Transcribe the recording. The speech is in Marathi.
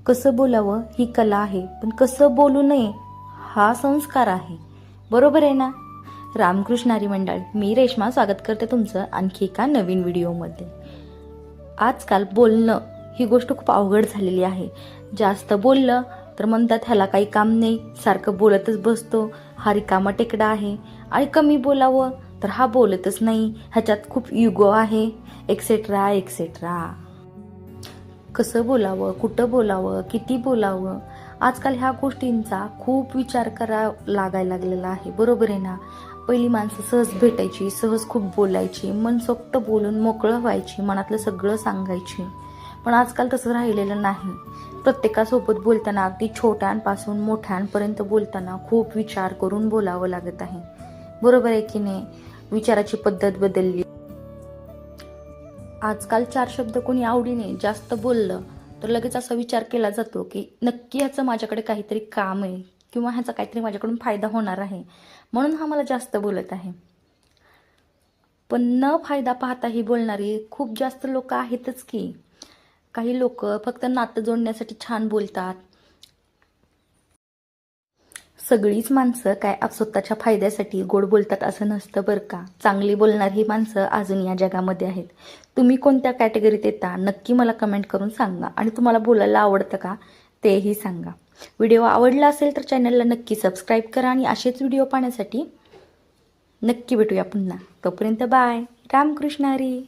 कसं बोलावं ही कला आहे, पण कसं बोलू नये हा संस्कार आहे. बरोबर आहे ना? रामकृष्णारी मंडळ, मी रेश्मा स्वागत करते तुमचं आणखी एका नवीन व्हिडिओमध्ये. आजकाल बोलणं ही गोष्ट खूप अवघड झालेली आहे. जास्त बोललं तर म्हणतात ह्याला काही काम नाही, सारखं बोलतच बसतो, हा रिकामा टेकडा आहे. आणि कमी बोलावं तर हा बोलतच नाही, ह्याच्यात खूप इगो आहे, एक्सेट्रा एक्सेट्रा. कसं बोलावं, कुठं बोलावं, किती बोलावं, आजकाल ह्या गोष्टींचा खूप विचार करावा लागायला लागलेला आहे. बरोबर आहे ना? पहिली माणसं सहज भेटायची, सहज खूप बोलायची, मनसोक्त बोलून मोकळं व्हायची, मनातलं सगळं सांगायची. पण आजकाल तसं राहिलेलं नाही. प्रत्येकासोबत बोलताना अगदी छोट्यांपासून मोठ्यांपर्यंत बोलताना खूप विचार करून बोलावं लागत आहे. बरोबर आहे की नाही? विचाराची पद्धत बदलली. आजकाल 4 शब्द कोणी आवडीने जास्त बोललं तर लगेच असा विचार केला जातो की नक्की ह्याचं माझ्याकडे काहीतरी काम आहे किंवा ह्याचा काहीतरी माझ्याकडून फायदा होणार आहे, म्हणून हा मला जास्त बोलत आहे. पण न फायदा पाहताही बोलणारी खूप जास्त लोक आहेतच की. काही लोक फक्त नातं जोडण्यासाठी छान बोलतात. सगळीच माणसं काय स्वतःच्या फायद्यासाठी गोड बोलतात असं नसतं बरं का. चांगली बोलणारी माणसं अजून या जगामध्ये आहेत. तुम्ही कोणत्या कॅटेगरीत येता नक्की मला कमेंट करून सांगा. आणि तुम्हाला बोलायला आवडतं का तेही सांगा. व्हिडिओ आवडला असेल तर चॅनलला नक्की सबस्क्राईब करा आणि असेच व्हिडिओ पाहण्यासाठी नक्की भेटूया पुन्हा. तोपर्यंत बाय. रामकृष्ण हरी.